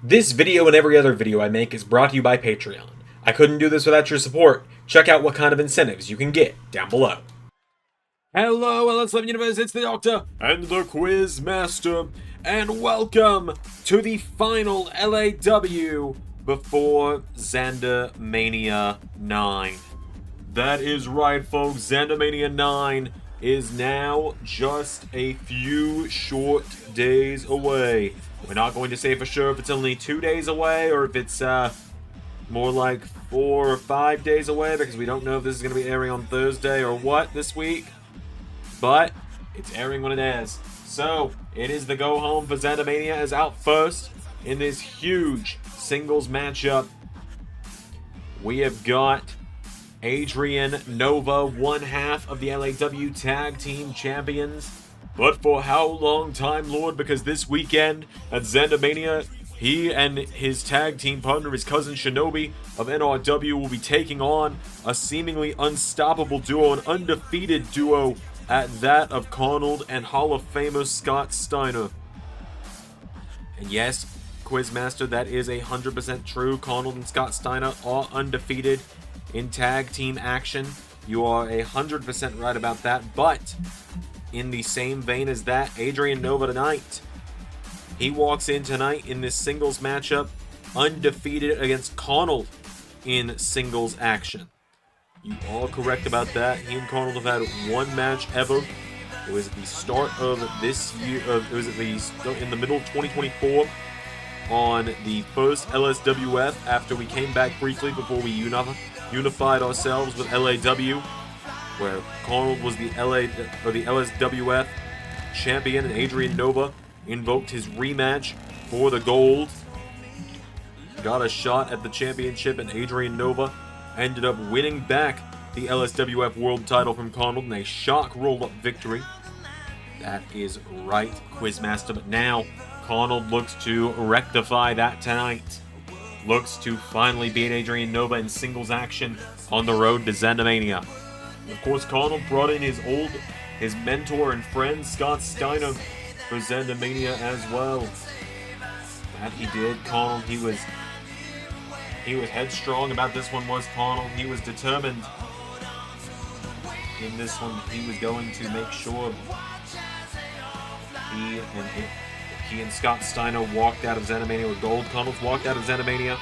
This video and every other video I make is brought to you by Patreon. I couldn't do this without your support. Check out what kind of incentives you can get down below. Hello, LS11 Universe, it's the Doctor and the Quiz Master, and welcome to the final LAW before ZanderMania 9. That is right, folks, ZanderMania 9 is now just a few short days away. We're not going to say for sure if it's only 2 days away or if it's more like 4 or 5 days away, because we don't know if this is going to be airing on Thursday or what this week. But it's airing when it is. So it is the go home for ZanderMania is out first in this huge singles matchup. We have got Adrian Nova, one half of the LAW Tag Team Champions. But for how long, Time Lord? Because this weekend at ZanderMania, he and his tag team partner, his cousin Shinobi of NRW, will be taking on a seemingly unstoppable duo, an undefeated duo at that of Carnold and Hall of Famer Scott Steiner. And yes, Quizmaster, that is 100% true. Carnold and Scott Steiner are undefeated in tag team action. You are 100% right about that, but in the same vein as that, Adrian Nova tonight, he walks in tonight in this singles matchup undefeated against Carnold in singles action. You are correct about that. He and Carnold have had one match ever. It was at the start of this year. It was in the middle of 2024 on the first LSWF after we came back briefly before we unified ourselves with LAW, where Carnold was the LSWF champion and Adrian Nova invoked his rematch for the gold. Got a shot at the championship, and Adrian Nova ended up winning back the LSWF world title from Carnold in a shock roll-up victory. That is right, Quizmaster. But now Carnold looks to rectify that tonight. Looks to finally beat Adrian Nova in singles action on the road to ZanderMania. Of course, Carnold brought in his mentor and friend, Scott Steiner, for ZanderMania as well. That he did. Carnold, he was headstrong about this one, was Carnold. He was determined in this one. He was going to make sure he and Scott Steiner walked out of ZanderMania with gold. Carnold's walked out of ZanderMania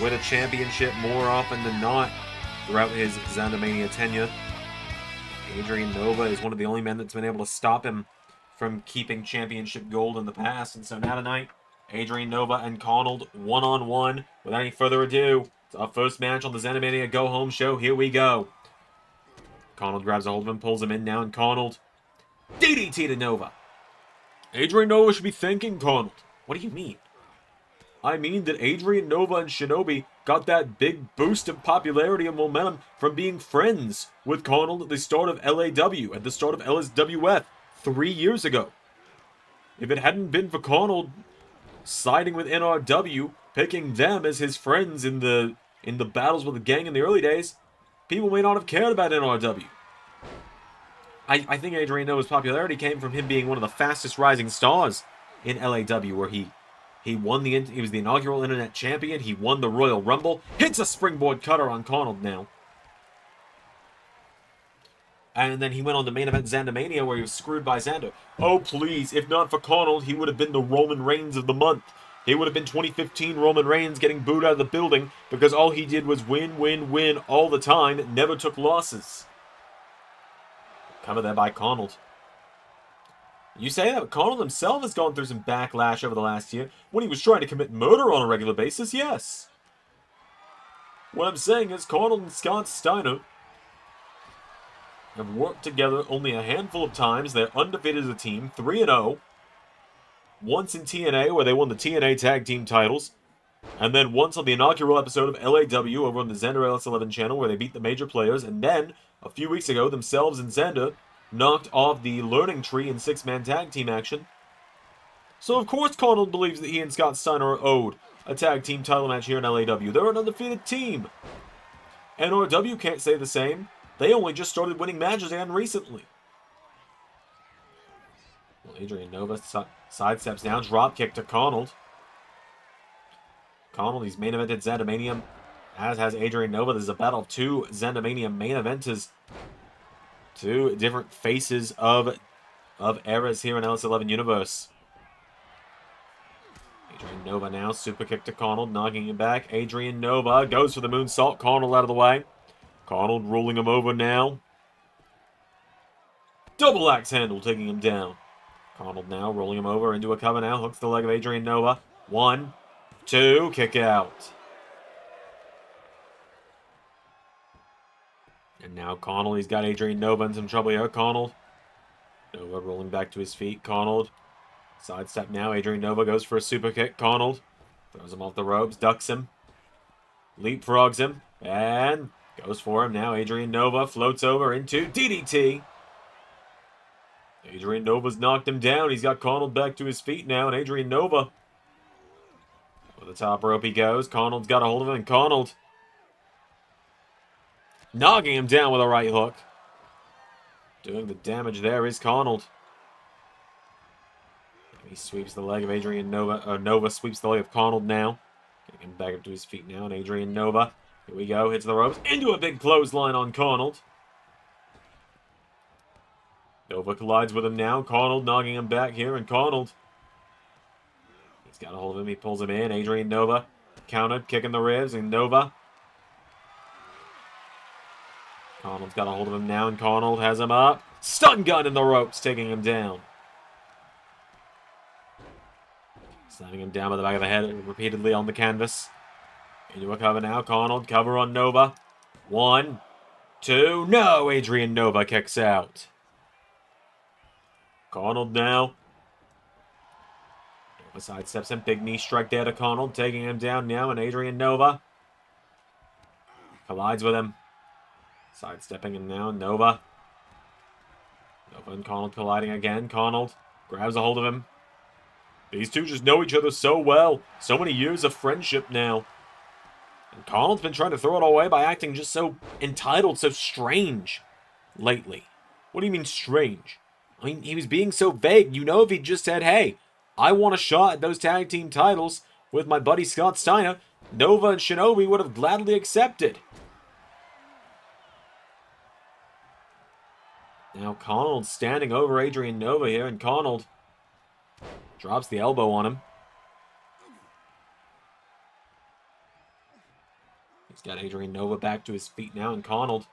with a championship more often than not throughout his ZanderMania tenure. Adrian Nova is one of the only men that's been able to stop him from keeping championship gold in the past. And so now tonight, Adrian Nova and Carnold one-on-one. Without any further ado, it's our first match on the ZanderMania Go Home show. Here we go. Carnold grabs a hold of him, pulls him in now, and Carnold DDT to Nova. Adrian Nova should be thanking Carnold. What do you mean? I mean that Adrian Nova and Shinobi got that big boost of popularity and momentum from being friends with Carnold at the start of LAW, at the start of LSWF 3 years ago. If it hadn't been for Carnold siding with NRW, picking them as his friends in the battles with the gang in the early days, people may not have cared about NRW. I think Adrian Nova's popularity came from him being one of the fastest rising stars in LAW, where he was the inaugural internet champion, he won the Royal Rumble, hits a springboard cutter on Carnold now. And then he went on to main event ZanderMania, where he was screwed by Xander. Oh, please, if not for Carnold, he would have been the Roman Reigns of the month. He would have been 2015 Roman Reigns getting booed out of the building because all he did was win, win, win all the time, never took losses. Covered there by Carnold. You say that, but Carnold himself has gone through some backlash over the last year when he was trying to commit murder on a regular basis, yes. What I'm saying is Carnold and Scott Steiner have worked together only a handful of times. They're undefeated as a team, 3-0. Once in TNA, where they won the TNA Tag Team titles. And then once on the inaugural episode of LAW over on the Zander LS11 channel, where they beat the major players. And then, a few weeks ago, themselves and Zander knocked off the Learning Tree in 6-man tag team action. So of course Carnold believes that he and Scott Steiner are owed a tag team title match here in LAW. They're an undefeated team. NRW can't say the same. They only just started winning matches again recently. Well, Adrian Nova sidesteps down, drop kick to Carnold. Carnold, he's main evented ZanderMania, as has Adrian Nova. This is a battle of two ZanderMania main eventers. Two different faces of eras here in LS11 Universe. Adrian Nova now, super kick to Carnold, knocking him back. Adrian Nova goes for the moonsault. Carnold out of the way. Carnold rolling him over now. Double axe handle taking him down. Carnold now rolling him over into a cover now. Hooks the leg of Adrian Nova. 1, 2, kick out. And now Carnold, he's got Adrian Nova in some trouble here. Carnold. Nova rolling back to his feet. Carnold. Sidestep now. Adrian Nova goes for a super kick. Carnold throws him off the ropes. Ducks him. Leapfrogs him. And goes for him now. Adrian Nova floats over into DDT. Adrian Nova's knocked him down. He's got Carnold back to his feet now. And Adrian Nova. Over the top rope he goes. Carnold's got a hold of him. And Carnold knocking him down with a right hook. Doing the damage there is Carnold. He sweeps the leg of Adrian Nova. Nova sweeps the leg of Carnold now. Getting him back up to his feet now. And Adrian Nova. Here we go. Hits the ropes. Into a big clothesline on Carnold. Nova collides with him now. Carnold knocking him back here. And Carnold. He's got a hold of him. He pulls him in. Adrian Nova. Countered. Kicking the ribs. And Nova. Carnold's got a hold of him now. And Carnold has him up. Stun gun in the ropes. Taking him down. Slamming him down by the back of the head repeatedly on the canvas. Into a cover now. Carnold, cover on Nova. 1, 2, no! Adrian Nova kicks out. Carnold now. Nova sidesteps him. Big knee strike there to Carnold. Taking him down now. And Adrian Nova collides with him. Sidestepping him now. Nova. Nova and Carnold colliding again. Carnold grabs a hold of him. These two just know each other so well. So many years of friendship now. And Carnold's been trying to throw it all away by acting just so entitled, so strange lately. What do you mean strange? I mean, he was being so vague. You know, if he just said, hey, I want a shot at those tag team titles with my buddy Scott Steiner, Nova and Shinobi would have gladly accepted. Now Carnold standing over Adrian Nova here, and Carnold drops the elbow on him. He's got Adrian Nova back to his feet now, and Carnold,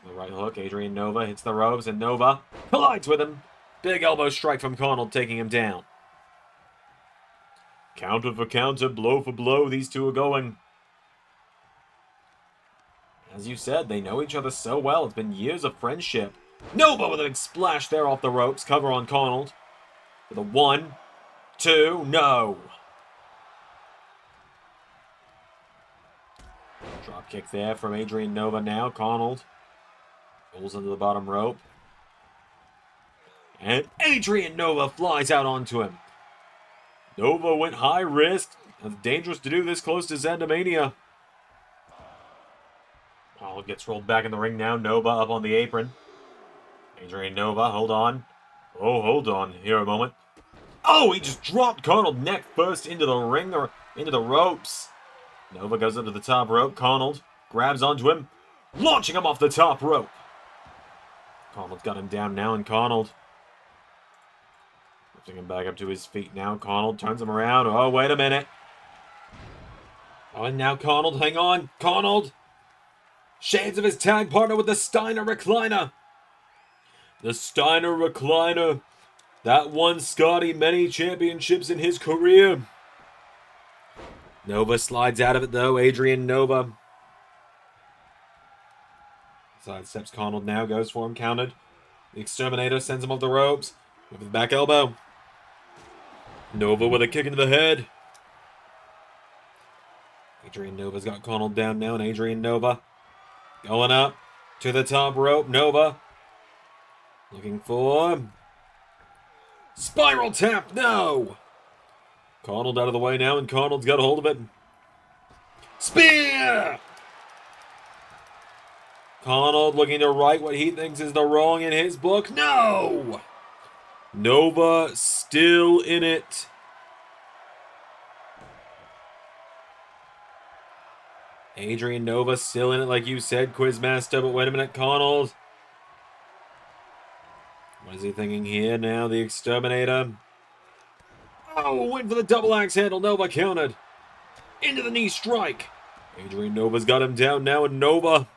the right hook. Adrian Nova hits the ropes, and Nova collides with him. Big elbow strike from Carnold, taking him down. Counter for counter, blow for blow, these two are going. As you said, they know each other so well. It's been years of friendship. Nova with a big splash there off the ropes. Cover on Carnold. With a 1, 2, no. Drop kick there from Adrian Nova now. Carnold rolls into the bottom rope. And Adrian Nova flies out onto him. Nova went high risk. It's dangerous to do this close to ZanderMania. Carnold gets rolled back in the ring now. Nova up on the apron. Adrian Nova, hold on. Oh, hold on here a moment. Oh, he just dropped Carnold neck first into the ring or into the ropes. Nova goes up to the top rope. Carnold grabs onto him, launching him off the top rope. Carnold's got him down now, and Carnold lifting him back up to his feet now. Carnold turns him around. Oh, wait a minute. Oh, and now Carnold, hang on. Carnold shades of his tag partner with the Steiner Recliner. The Steiner Recliner that won Scotty many championships in his career. Nova slides out of it, though. Adrian Nova sidesteps Carnold now. Goes for him. Counted. The Exterminator sends him off the ropes. With the back elbow. Nova with a kick into the head. Adrian Nova's got Carnold down now. And Adrian Nova going up to the top rope. Nova looking for spiral tap. No! Carnold out of the way now, and Carnold's got a hold of it. Spear! Carnold looking to right what he thinks is the wrong in his book. No! Nova still in it. Adrian Nova still in it like you said, Quizmaster, but wait a minute, Carnold. What is he thinking here now, the Exterminator? Oh, went for the double axe handle, Nova countered. Into the knee strike. Adrian Nova's got him down now, and Nova.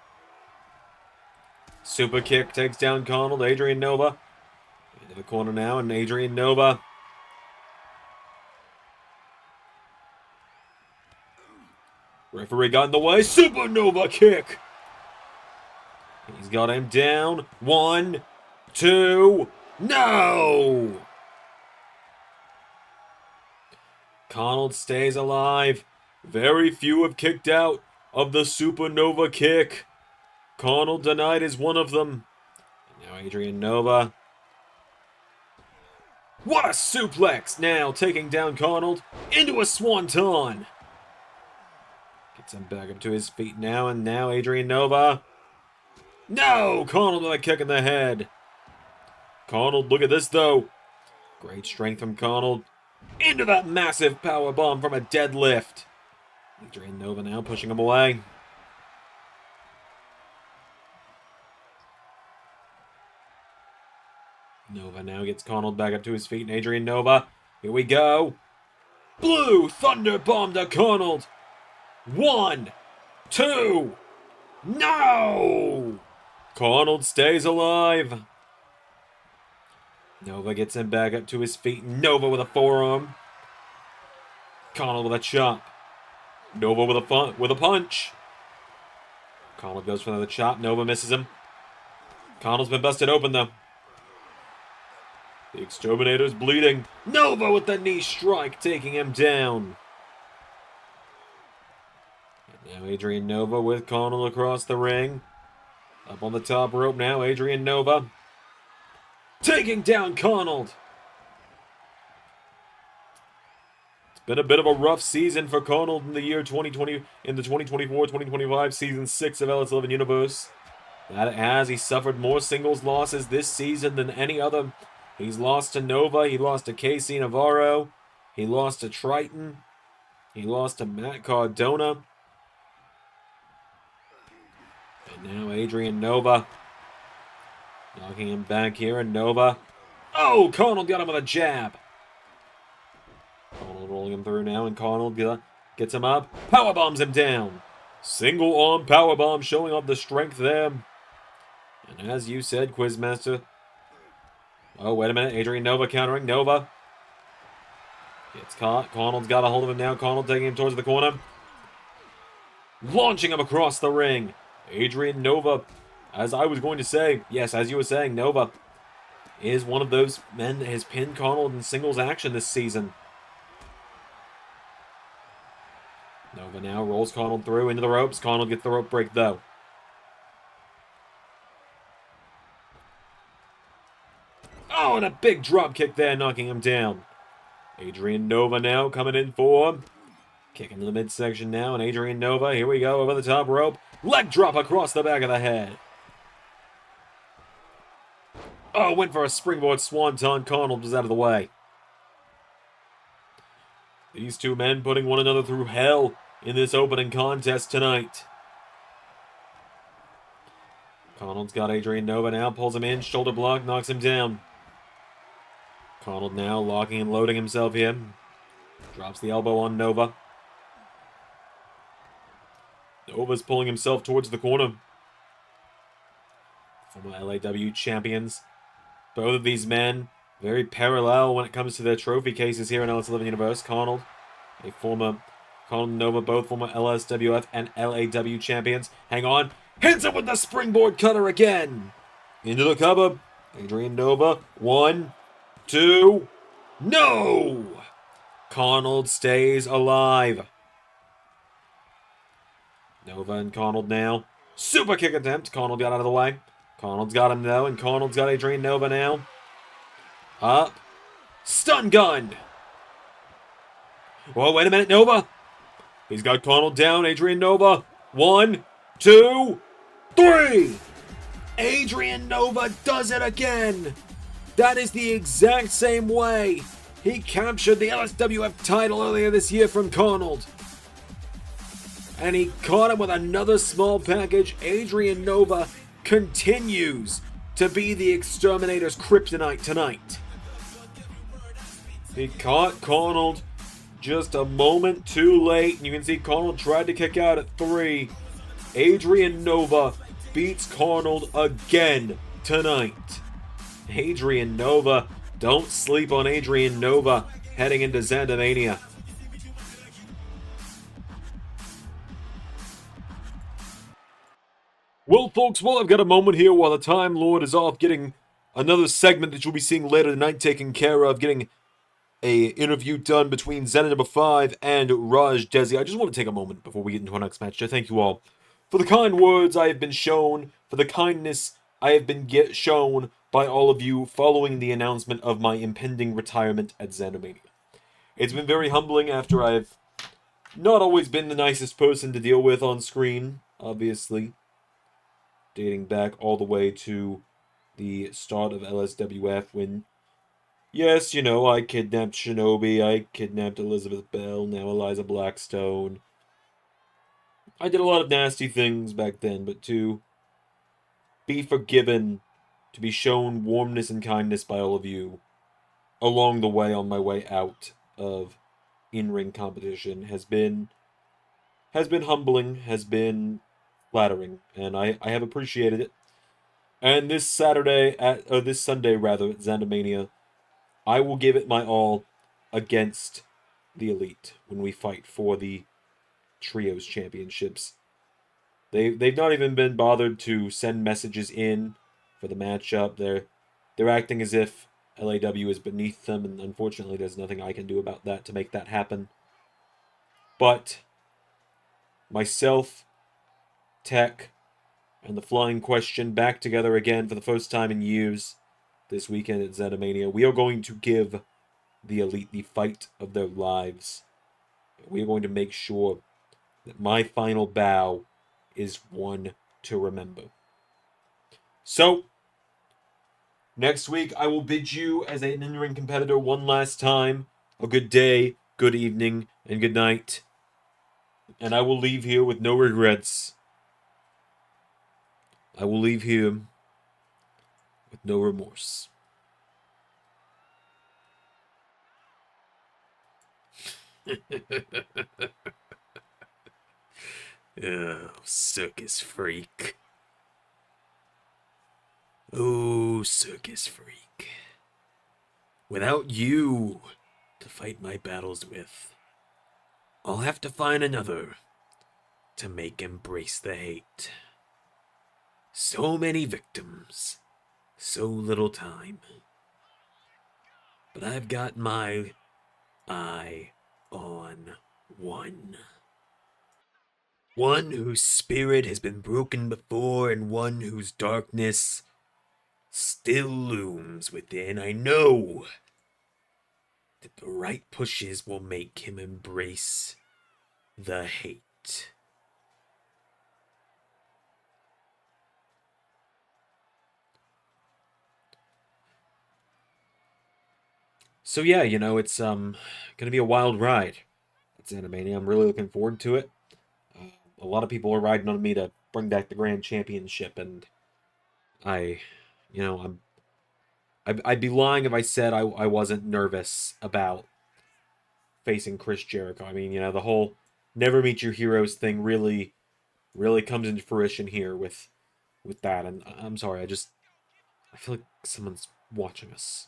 Super kick takes down Carnold, Adrian Nova. Into the corner now, and Adrian Nova. Referee got in the way. Supernova kick. He's got him down. 1, 2, no! Carnold stays alive. Very few have kicked out of the Supernova kick. Carnold denied is one of them. And now Adrian Nova. What a suplex! Now taking down Carnold into a swanton. Gets him back up to his feet now, and now Adrian Nova. No! Carnold with a kick in the head. Carnold, look at this though. Great strength from Carnold. Into that massive power bomb from a deadlift. Adrian Nova now pushing him away. Nova now gets Carnold back up to his feet, and Adrian Nova. Here we go. Blue Thunder Bomb to Carnold. 1, 2, no! Carnold stays alive. Nova gets him back up to his feet. Nova with a forearm. Carnold with a chop. Nova with a punch. Carnold goes for another chop. Nova misses him. Carnold's been busted open though. The Exterminator's bleeding. Nova with the knee strike, taking him down. And now Adrian Nova with Carnold across the ring. Up on the top rope now, Adrian Nova. Taking down Carnold. It's been a bit of a rough season for Carnold in the year 2020, in the 2024-2025 season 6 of LS11 Universe. That it has. He suffered more singles losses this season than any other. He's lost to Nova. He lost to KC Navarro. He lost to Triton. He lost to Matt Cardona. And now Adrian Nova. Knocking him back here, and Nova. Oh, Carnold got him with a jab. Carnold rolling him through now, and Carnold gets him up. Powerbombs him down. Single arm powerbomb showing off the strength there. And as you said, Quizmaster. Oh, wait a minute. Adrian Nova countering. Nova. Gets caught. Carnold's got a hold of him now. Carnold taking him towards the corner. Launching him across the ring. Adrian Nova. As I was going to say, yes, as you were saying, Nova is one of those men that has pinned Carnold in singles action this season. Nova now rolls Carnold through into the ropes. Carnold gets the rope break, though. Oh, and a big drop kick there, knocking him down. Adrian Nova now coming in for him. Kick into the midsection now, and Adrian Nova, here we go, over the top rope. Leg drop across the back of the head. Oh, went for a springboard swanton. Carnold was out of the way. These two men putting one another through hell in this opening contest tonight. Carnold's got Adrian Nova now, pulls him in, shoulder block, knocks him down. Carnold now locking and loading himself here. Drops the elbow on Nova. Nova's pulling himself towards the corner. Former LAW champions. Both of these men very parallel when it comes to their trophy cases here in LS11 Universe. Carnold, Carnold and Nova, both former LSWF and LAW champions. Hang on. Hits him with the springboard cutter again. Into the cover. Adrian Nova. 1, 2. No! Carnold stays alive. Nova and Carnold now. Super kick attempt. Carnold got out of the way. Carnold's got him though, and Carnold's got Adrian Nova now. Up. Stun gun! Oh, wait a minute, Nova. He's got Carnold down. Adrian Nova. 1, 2, 3! Adrian Nova does it again! That is the exact same way he captured the LSWF title earlier this year from Carnold. and he caught him with another small package. Adrian Nova continues to be the Exterminator's kryptonite tonight. He caught Carnold just a moment too late, and you can see Carnold tried to kick out at 3. Adrian Nova beats Carnold again tonight. Adrian Nova, don't sleep on Adrian Nova heading into ZanderMania. Well, folks, I've got a moment here while the Time Lord is off getting another segment that you'll be seeing later tonight taken care of, getting a interview done between Xander number 5 and Raj Desi. I just want to take a moment before we get into our next match to thank you all for the kind words I have been shown, for the kindness I have been shown by all of you following the announcement of my impending retirement at ZanderMania. It's been very humbling after I've not always been the nicest person to deal with on screen, obviously, dating back all the way to the start of LSWF when, yes, you know, I kidnapped Shinobi, I kidnapped Elizabeth Bell, now Eliza Blackstone. I did a lot of nasty things back then, but to be forgiven, to be shown warmness and kindness by all of you along the way on my way out of in-ring competition has been humbling, has been flattering, and I have appreciated it. And this Sunday at ZanderMania, I will give it my all against the Elite when we fight for the Trios Championships. They've not even been bothered to send messages in for the matchup. They're acting as if LAW is beneath them, and unfortunately there's nothing I can do about that to make that happen. But myself, Tech, and the Flying Question back together again for the first time in years this weekend at ZanderMania. We are going to give the Elite the fight of their lives. We are going to make sure that my final bow is one to remember. So, next week I will bid you as an in-ring competitor one last time a good day, good evening, and good night. And I will leave here with no regrets. I will leave here with no remorse. Oh, circus freak. Oh, circus freak. Without you to fight my battles with, I'll have to find another to make embrace the hate. So many victims, so little time. But I've got my eye on one. One whose spirit has been broken before, and one whose darkness still looms within. I know that the right pushes will make him embrace the hate. So yeah, you know, it's gonna be a wild ride. It's ZanderMania. I'm really looking forward to it. A lot of people are riding on me to bring back the Grand Championship, and I'd be lying if I said I wasn't nervous about facing Chris Jericho. I mean, you know, the whole never meet your heroes thing really comes into fruition here with that. And I'm sorry, I feel like someone's watching us.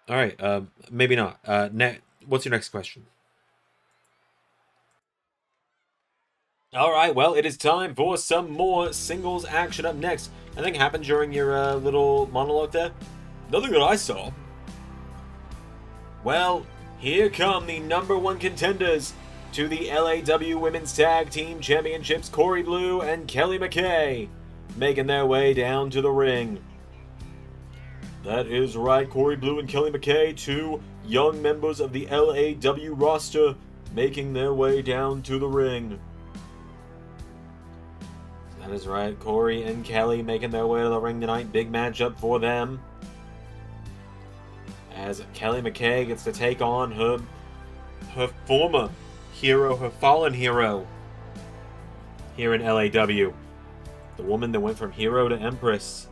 All right, maybe not. What's your next question? All right, well, it is time for some more singles action up next. Anything happened during your little monologue there? Nothing that I saw. Well, here come the #1 contenders to the LAW Women's Tag Team Championships, Corey Blue and Kelly McKay, making their way down to the ring. That is right, Corey Blue and Kelly McKay, two young members of the LAW roster, making their way down to the ring. That is right. Corey and Kelly making their way to the ring tonight. Big matchup for them. As Kelly McKay gets to take on her former hero, her fallen hero here in LAW. The woman that went from hero to empress.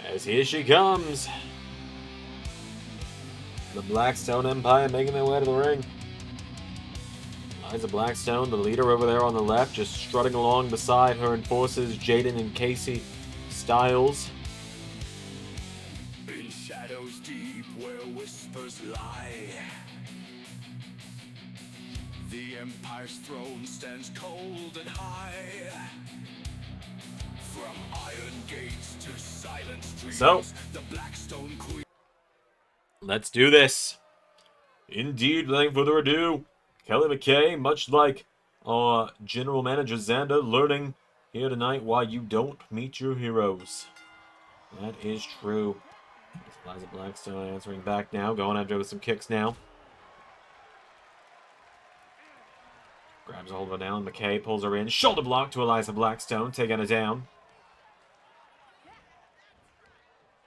As here she comes. The Blackstone Empire making their way to the ring. Eliza Blackstone, the leader over there on the left, just strutting along beside her enforcers, Jaden and Casey Styles. In shadows deep where whispers lie, the Empire's throne stands cold and high. From iron gates to silent streets, So, the Blackstone Queen. Let's do this. Indeed, without further ado, Kelly McKay, much like our general manager Xander, learning here tonight why you don't meet your heroes. That is true. It's Eliza Blackstone answering back now, going after her with some kicks now. Grabs a hold of her now, and McKay pulls her in. Shoulder block to Eliza Blackstone, taking her down.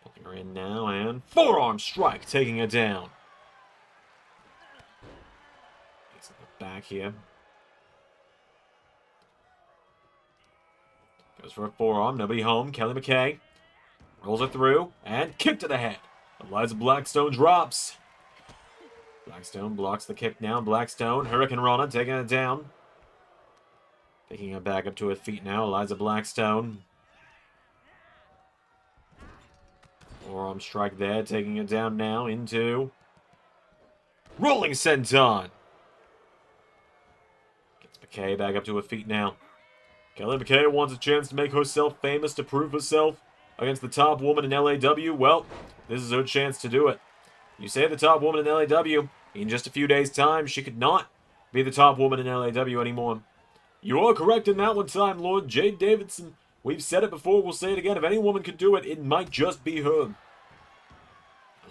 Pulling her in now, and forearm strike, taking her down. He's at the back here. Goes for a forearm, nobody home. Kelly McKay rolls her through, and kick to the head. Eliza Blackstone drops. Blackstone blocks the kick now. Blackstone, Hurricane Rana, taking it down. Picking her back up to her feet now. Eliza Blackstone. Forearm strike there, taking it down now into rolling senton. Gets McKay back up to her feet now. Kelly McKay wants a chance to make herself famous, to prove herself against the top woman in LAW. Well, this is her chance to do it. You say the top woman in LAW, in just a few days' time, she could not be the top woman in LAW anymore. You are correct in that one time, Lord Jade Davidson. We've said it before, we'll say it again. If any woman could do it, it might just be her.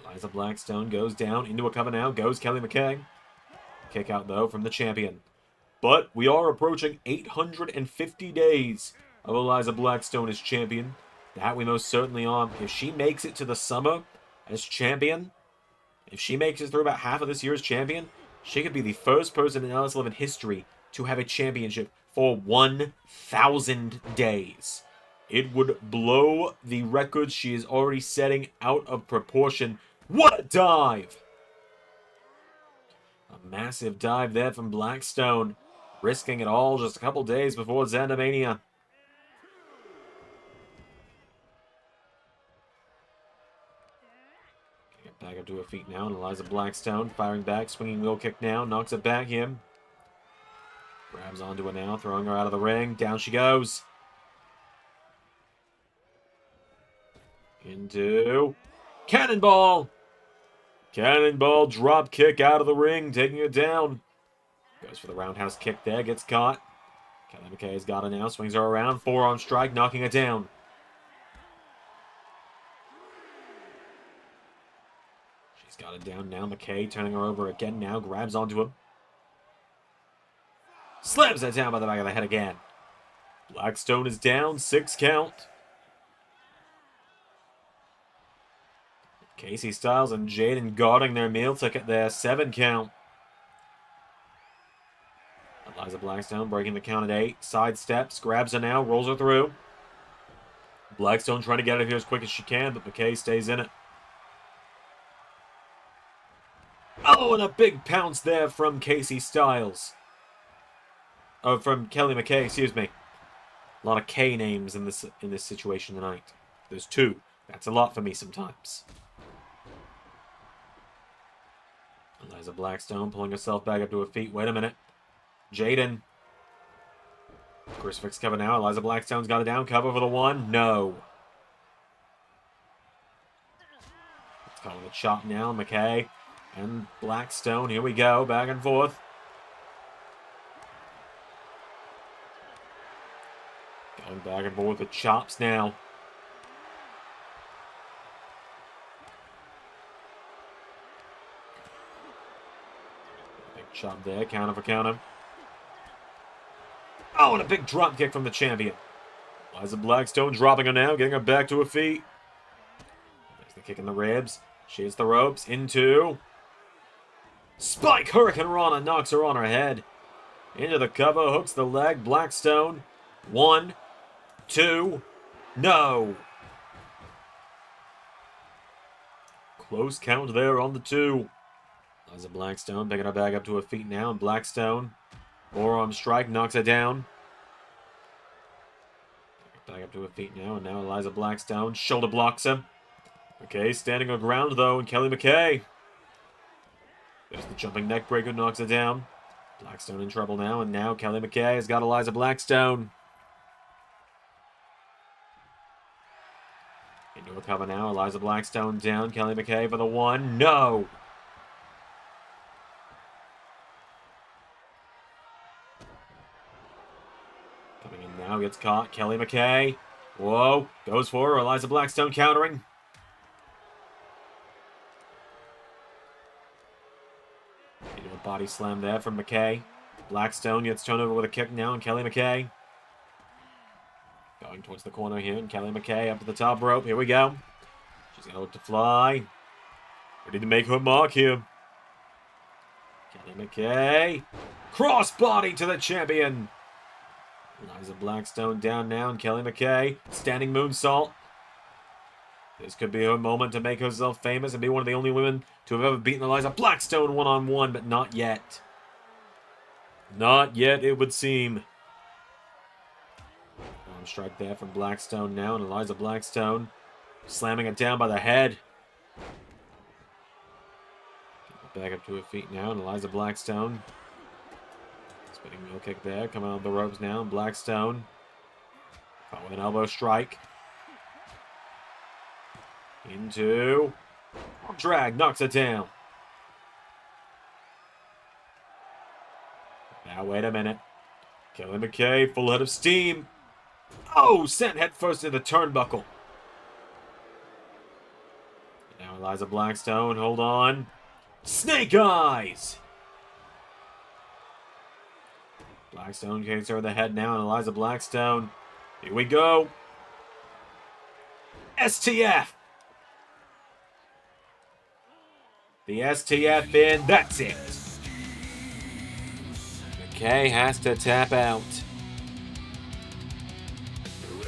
Eliza Blackstone goes down into a cover now. Goes Kelly McKay. Kick out, though, from the champion. But we are approaching 850 days of Eliza Blackstone as champion. That we most certainly are. If she makes it to the summer as champion, if she makes it through about half of this year as champion, she could be the first person in LS11 history to have a championship for 1,000 days. It would blow the records she is already setting out of proportion. What a dive! A massive dive there from Blackstone, risking it all just a couple days before ZanderMania. Get back up to her feet now, and Eliza Blackstone firing back, swinging wheel kick now, knocks it back in. Grabs onto her now, throwing her out of the ring. Down she goes. Into Cannonball. Cannonball drop kick out of the ring, taking it down. Goes for the roundhouse kick there, gets caught. Kelly McKay's got her now, swings her around. Forearm strike, knocking it down. She's got it down now. McKay turning her over again now, grabs onto him. Slams that down by the back of the head again. Blackstone is down, 6 count. Casey Styles and Jaden guarding their meal ticket there, 7 count. Eliza Blackstone breaking the count at 8. Sidesteps, grabs her now, rolls her through. Blackstone trying to get out of here as quick as she can, but McKay stays in it. Oh, and a big pounce there from Casey Styles. Oh, from Kelly McKay, excuse me. A lot of K names in this situation tonight. There's 2. That's a lot for me sometimes. Eliza Blackstone pulling herself back up to her feet. Wait a minute. Jaden. Crucifix cover now. Eliza Blackstone's got it down. Cover for the 1. No. It's calling a chop now. McKay and Blackstone. Here we go. Back and forth. Going back and forth with chops now. Big chop there, counter for counter. Oh, and a big drop kick from the champion. Eliza Blackstone dropping her now, getting her back to her feet. There's the kick in the ribs. She hits the ropes into... Spike Hurricane Rana knocks her on her head. Into the cover, hooks the leg. Blackstone. 1, 2, no. Close count there on the 2. Eliza Blackstone picking her back up to her feet now. And Blackstone, forearm strike, knocks her down. Back up to her feet now. And now Eliza Blackstone shoulder blocks him. McKay standing her ground though. And Kelly McKay. There's the jumping neck breaker, knocks her down. Blackstone in trouble now. And now Kelly McKay has got Eliza Blackstone. Into a cover now. Eliza Blackstone down. Kelly McKay for the 1. No! Coming in now. Gets caught. Kelly McKay. Whoa. Goes for her. Eliza Blackstone countering. Into a body slam there from McKay. Blackstone gets turned over with a kick now. And Kelly McKay. Going towards the corner here, and Kelly McKay up to the top rope. Here we go. She's going to look to fly. Ready to make her mark here. Kelly McKay. Crossbody to the champion. Eliza Blackstone down now, and Kelly McKay. Standing moonsault. This could be her moment to make herself famous and be one of the only women to have ever beaten Eliza Blackstone one-on-one, but not yet. Not yet, it would seem. Strike there from Blackstone now, and Eliza Blackstone slamming it down by the head. Back up to her feet now, and Eliza Blackstone spinning wheel kick there, coming on the ropes now, and Blackstone caught with an elbow strike. Into drag, knocks it down. Now wait a minute. Kelly McKay, full head of steam. Oh, sent head first into the turnbuckle. Now Eliza Blackstone, hold on. Snake Eyes! Blackstone kicks her in the head now, and Eliza Blackstone. Here we go. STF! The STF in, that's it. McKay has to tap out.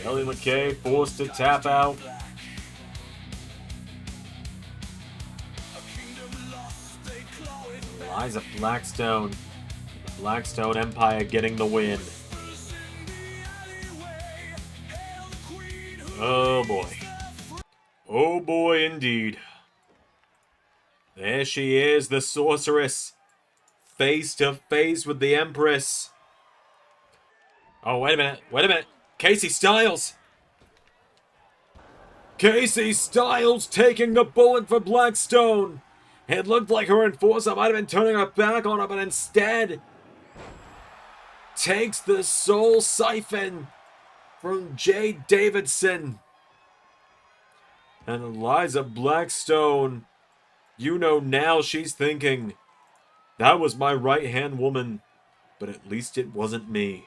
Kelly McKay forced to tap out. Eliza Blackstone. The Blackstone Empire getting the win. Oh boy. Oh boy indeed. There she is, the sorceress. Face to face with the Empress. Oh, wait a minute. Casey Styles! Casey Styles taking the bullet for Blackstone! It looked like her enforcer might have been turning her back on her, but instead takes the soul siphon from Jay Davidson. And Eliza Blackstone, you know now she's thinking, that was my right-hand woman, but at least it wasn't me.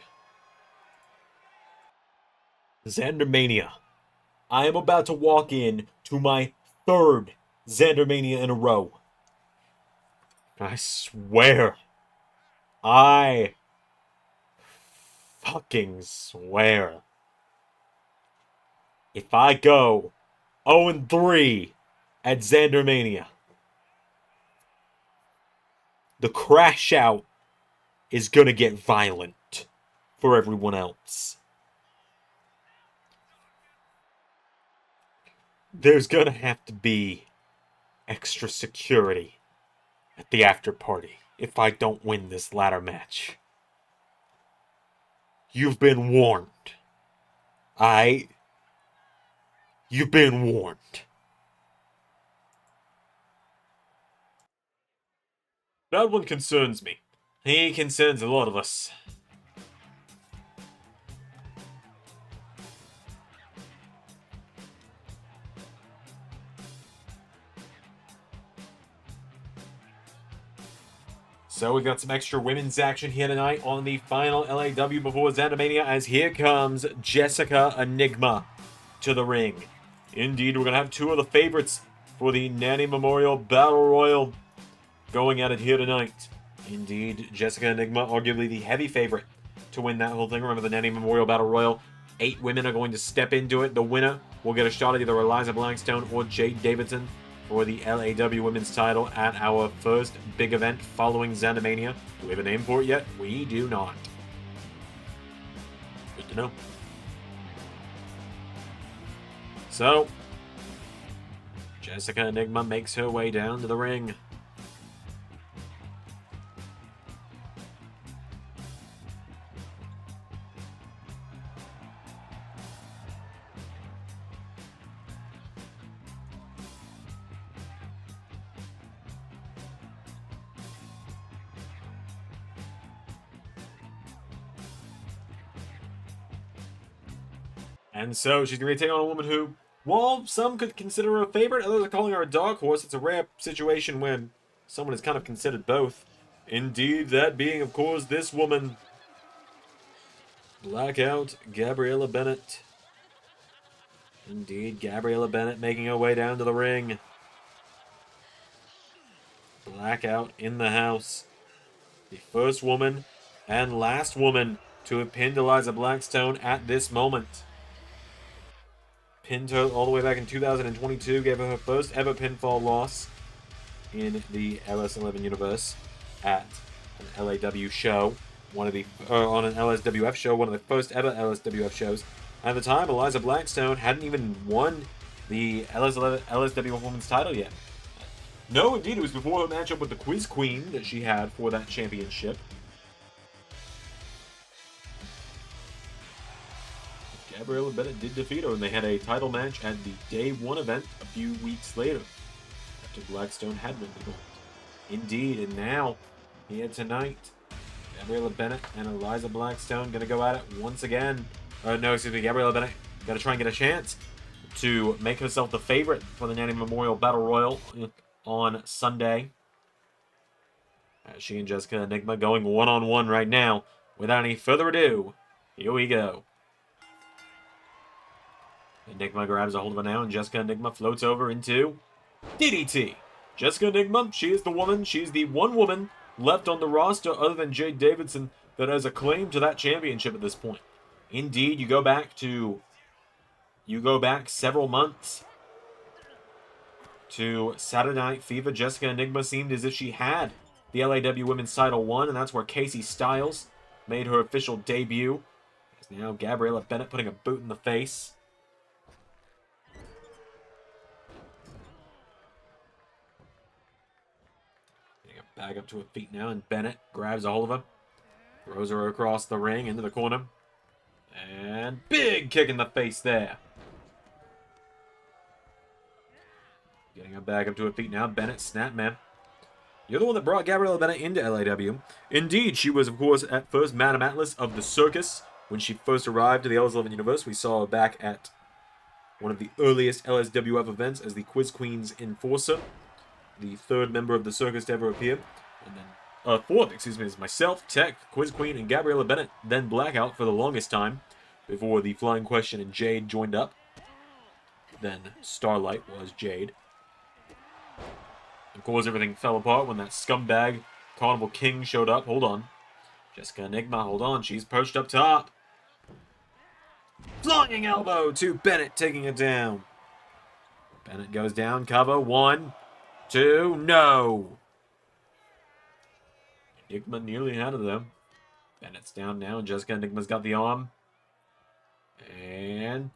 ZanderMania. I am about to walk in to my 3rd ZanderMania in a row. I swear. I fucking swear. If I go 0-3 at ZanderMania, the crash out is gonna get violent for everyone else. There's gonna have to be extra security at the after party if I don't win this ladder match. You've been warned. You've been warned. That one concerns me. He concerns a lot of us. So we've got some extra women's action here tonight on the final LAW before ZanderMania, as here comes Jessica Enigma to the ring. Indeed, we're going to have two of the favorites for the Nanny Memorial Battle Royal going at it here tonight. Indeed, Jessica Enigma, arguably the heavy favorite to win that whole thing. Remember, the Nanny Memorial Battle Royal, 8 women are going to step into it. The winner will get a shot at either Eliza Blackstone or Jade Davidson for the LAW Women's title at our first big event following ZanderMania. Do we have a name for it yet? We do not. Good to know. So, Jessica Enigma makes her way down to the ring. And so she's going to be taking on a woman who, while some could consider her a favorite, others are calling her a dark horse. It's a rare situation when someone is kind of considered both. Indeed, that being, of course, this woman, Blackout Gabriella Bennett. Indeed, Gabriella Bennett making her way down to the ring. Blackout in the house. The first woman and last woman to have pinned Eliza Blackstone at this moment. Pinned her all the way back in 2022, gave her first ever pinfall loss in the LS11 universe at an LAW show, on an LSWF show, one of the first ever LSWF shows. At the time, Eliza Blackstone hadn't even won the LSWF Women's title yet. No, indeed, it was before her matchup with the Quiz Queen that she had for that championship. Gabriella Bennett did defeat her, and they had a title match at the Day 1 event a few weeks later, after Blackstone had won the gold. Indeed, and now, here tonight, Gabriella Bennett and Eliza Blackstone going to go at it once again. Gabriella Bennett got to try and get a chance to make herself the favorite for the Nanny Memorial Battle Royal on Sunday. She and Jessica Enigma going one-on-one right now. Without any further ado, here we go. Enigma grabs a hold of her now, and Jessica Enigma floats over into DDT. Jessica Enigma, she is the woman, she's the one woman left on the roster other than Jade Davidson that has a claim to that championship at this point. Indeed, you go back several months to Saturday Night Fever. Jessica Enigma seemed as if she had the LAW Women's title won, and that's where Casey Styles made her official debut. It's now Gabriella Bennett putting a boot in the face. Back up to her feet now, and Bennett grabs a hold of her. Throws her across the ring into the corner. And big kick in the face there. Getting her back up to her feet now. Bennett, snap, man. You're the one that brought Gabriella Bennett into LAW. Indeed, she was, of course, at first Madam Atlas of the Circus. When she first arrived to the LS11 universe, we saw her back at one of the earliest LSWF events as the Quiz Queen's Enforcer. The third member of the circus to ever appear. And then, fourth, is myself, Tech, Quiz Queen, and Gabriella Bennett, then Blackout for the longest time, before the Flying Question and Jade joined up. Then Starlight was Jade. Of course, everything fell apart when that scumbag Carnival King showed up. Hold on. Jessica Enigma, hold on, she's perched up top. Flying elbow to Bennett, taking it down. Bennett goes down, cover, 1, 2, no! Enigma nearly out of them. Bennett's down now, and Jessica Enigma's got the arm. And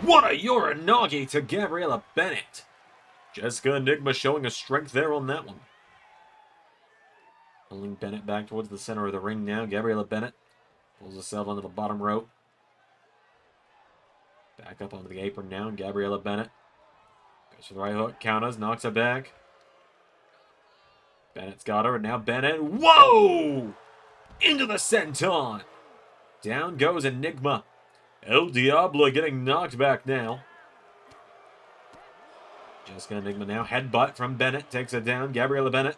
what a Uranagi to Gabriella Bennett! Jessica Enigma showing a strength there on that one. Pulling Bennett back towards the center of the ring now. Gabriella Bennett pulls herself onto the bottom rope. Back up onto the apron now, and Gabriella Bennett goes for the right hook, counters, knocks her back. Bennett's got her, and now Bennett, whoa! Into the senton! Down goes Enigma. El Diablo getting knocked back now. Jessica Enigma now, headbutt from Bennett, takes her down. Gabriella Bennett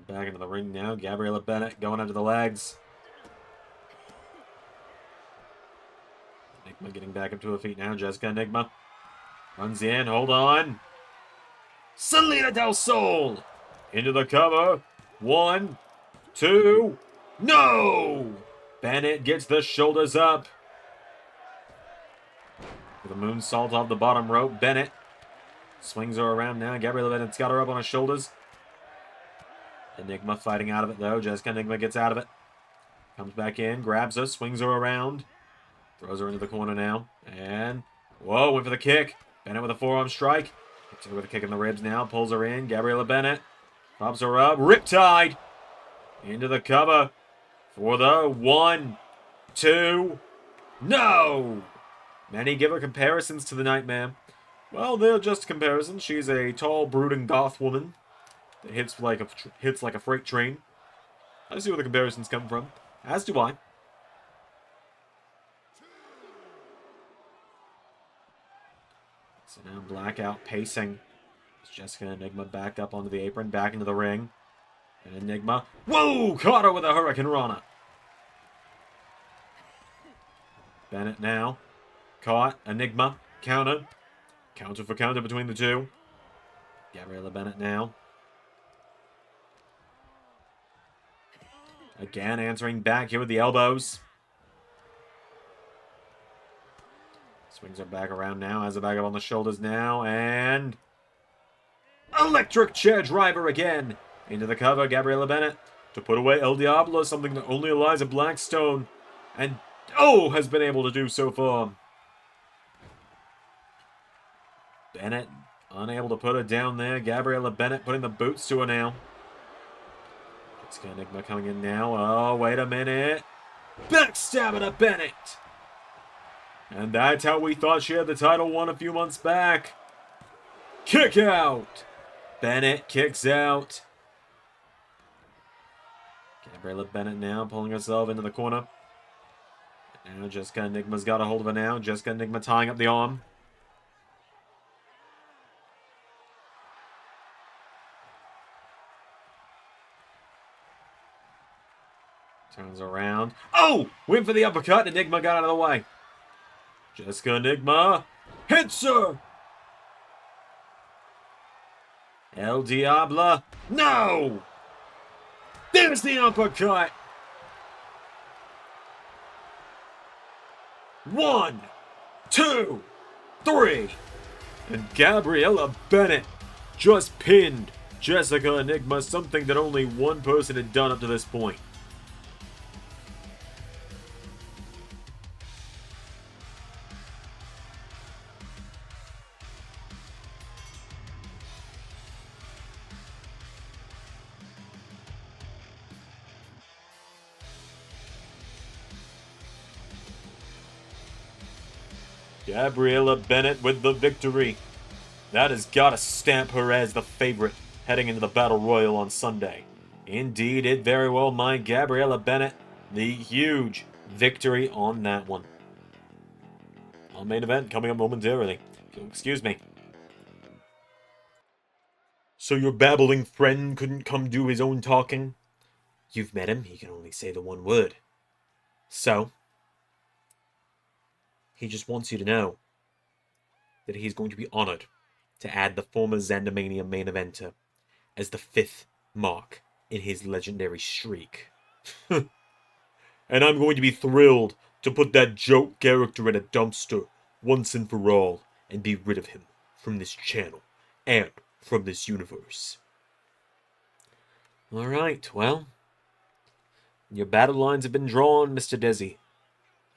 Back into the ring now. Gabriella Bennett going under the legs. Enigma getting back up to her feet now. Jessica Enigma runs in. Hold on. Selena Del Sol into the cover. 1, 2. No! Bennett gets the shoulders up. With a moonsault off the bottom rope. Bennett swings her around now. Gabriella Bennett's got her up on her shoulders. Enigma fighting out of it, though. Jessica Enigma gets out of it. Comes back in, grabs her, swings her around. Throws her into the corner now. And, whoa, went for the kick. Bennett with a forearm strike. Hits her with a kick in the ribs now. Pulls her in. Gabriella Bennett pops her up. Riptide into the cover for the 1, 2. No! Many give her comparisons to the Nightmare. Well, they're just comparisons. She's a tall, brooding goth woman that hits like a freight train. I see where the comparisons come from. As do I. So now Blackout pacing. Jessica Enigma back up onto the apron, back into the ring. And Enigma, whoa! Caught her with a Hurricane Rana. Bennett now. Caught. Enigma. Counter. Counter for counter between the two. Gabriella Bennett now. Again, answering back here with the elbows. Swings her back around now. Has her back up on the shoulders now. And electric chair driver again. Into the cover, Gabriella Bennett. To put away El Diablo, something that only Eliza Blackstone and has been able to do so far. Bennett unable to put her down there. Gabriella Bennett putting the boots to her now. Jessica Enigma coming in now. Oh, wait a minute. Backstabbing to Bennett. And that's how we thought she had the title won a few months back. Kick out. Bennett kicks out. Gabriella Bennett now pulling herself into the corner. And now Jessica Enigma's got a hold of her now. Jessica Enigma tying up the arm. Turns around. Oh! Went for the uppercut. Enigma got out of the way. Jessica Enigma hits her. El Diablo. No! There's the uppercut. 1, 2, 3. And Gabriella Bennett just pinned Jessica Enigma, something that only one person had done up to this point. Gabriella Bennett with the victory. That has got to stamp her as the favorite heading into the Battle Royal on Sunday. Indeed, it very well might. Gabriella Bennett, the huge victory on that one. Our main event coming up momentarily. So, excuse me. So your babbling friend couldn't come do his own talking? You've met him, he can only say the one word. So, he just wants you to know that he's going to be honored to add the former ZanderMania main eventer as the 5th mark in his legendary streak. And I'm going to be thrilled to put that joke character in a dumpster once and for all and be rid of him from this channel and from this universe. Alright, well, your battle lines have been drawn, Mr. Desi.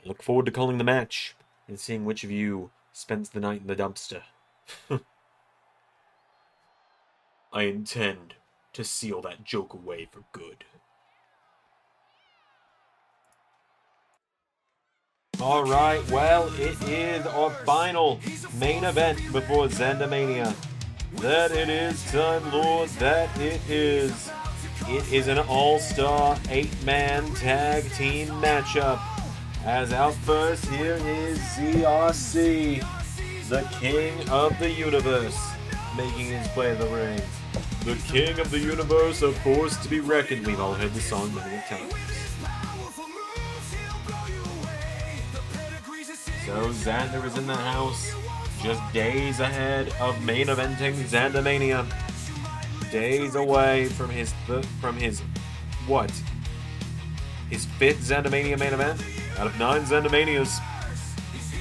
I look forward to calling the match and seeing which of you spends the night in the dumpster. I intend to seal that joke away for good. Alright, well, it is our final main event before ZanderMania. That it is time, Lord, that it is. It is an all-star 8-man tag team matchup. As out first, here is ZRC, the king of the universe, making his way to the ring. The king of the universe, a force to be reckoned. We've all heard the song many times. So Xander is in the house, just days ahead of main eventing ZanderMania. Days away from his what? His 5th ZanderMania main event out of 9 ZanderManias.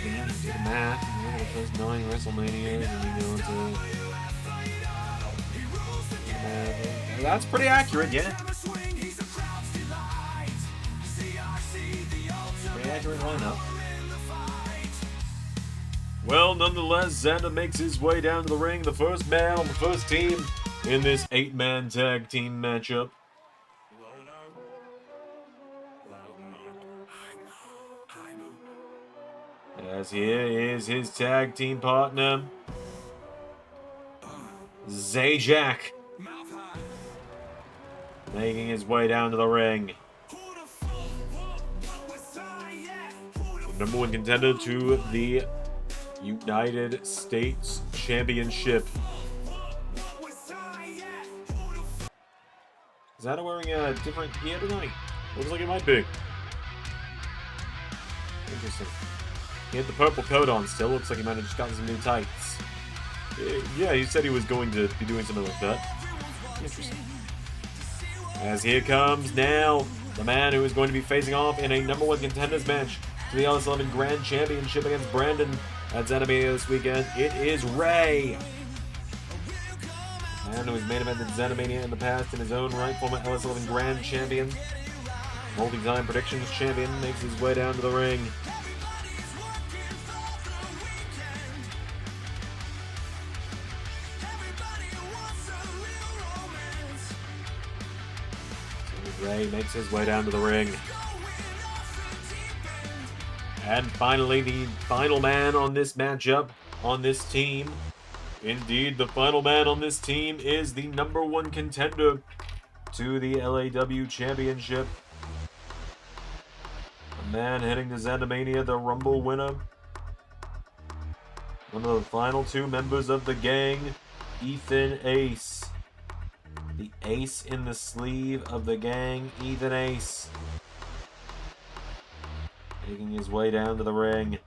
Yeah, do the math. You know, the first 9 WrestleManias, and you go into. That's pretty accurate, yeah. Pretty accurate lineup. Well, nonetheless, Xander makes his way down to the ring, the first man on the first team in this 8-man tag team matchup. As here is his tag team partner, ZJ, making his way down to the ring. The #1 contender to the United States Championship. Is that wearing a different gear tonight? Looks like it might be. Interesting. He had the purple coat on still. Looks like he might have just gotten some new tights. Yeah, he said he was going to be doing something like that. Interesting. As here comes now the man who is going to be facing off in a #1 contenders match for the LS11 Grand Championship against Brandon at ZanderMania this weekend. It is Ray. Man who has main evented ZanderMania in the past in his own right, former LS11 Grand Champion, multi-time predictions champion, makes his way down to the ring. Ray makes his way down to the ring. And finally, the final man on this matchup, on this team. Indeed, the final man on this team is the #1 contender to the LAW Championship. A man heading to ZanderMania, the Rumble winner. One of the final 2 members of the gang, Ethan Ace. The ace in the sleeve of the gang, Ethan Ace. Making his way down to the ring.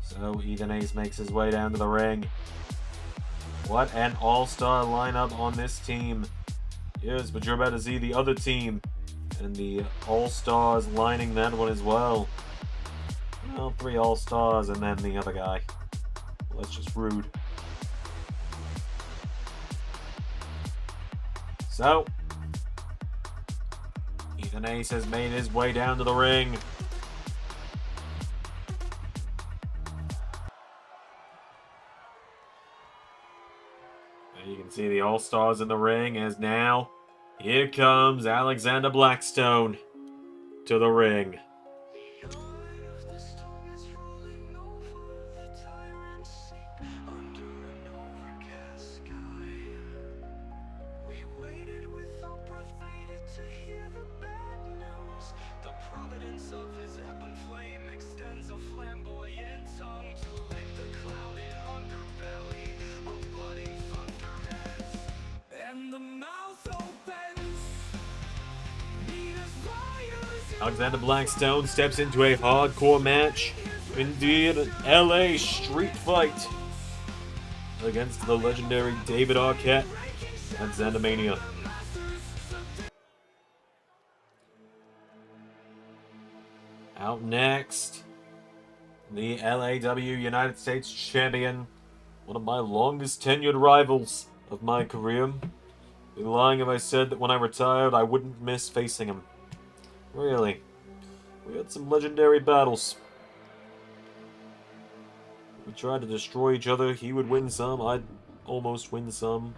So Ethan Ace makes his way down to the ring. What an all-star lineup on this team. Yes, but you're about to see the other team. And the all-stars lining that one as well. Well, 3 all-stars and then the other guy. Well, that's just rude. So, Ethan Ace has made his way down to the ring. And you can see the all-stars in the ring as now, here comes Eliza Blackstone to the ring. Eliza Blackstone steps into a hardcore match. Indeed, an LA street fight against the legendary David Arquette at ZanderMania. Out next, the LAW United States Champion, one of my longest tenured rivals of my career. I'd be lying if I said that when I retired I wouldn't miss facing him. Really. We had some legendary battles. We tried to destroy each other. He would win some, I'd almost win some.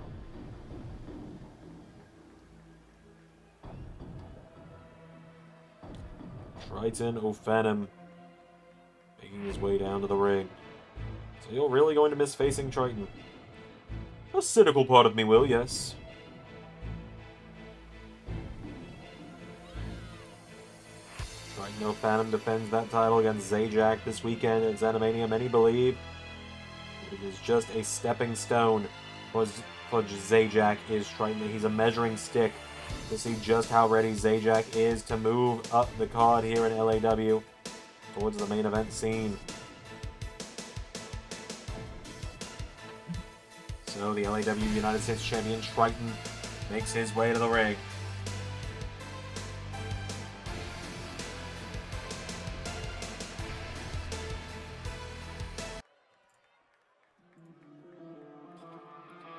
Triton O'Phanum making his way down to the ring. So you're really going to miss facing Triton? A cynical part of me will, yes. No Phantom defends that title against Zajac this weekend at ZanderMania. Many believe it is just a stepping stone for Zajac is Triton. He's a measuring stick to see just how ready Zajac is to move up the card here in LAW towards the main event scene. So the LAW United States Champion Triton makes his way to the ring.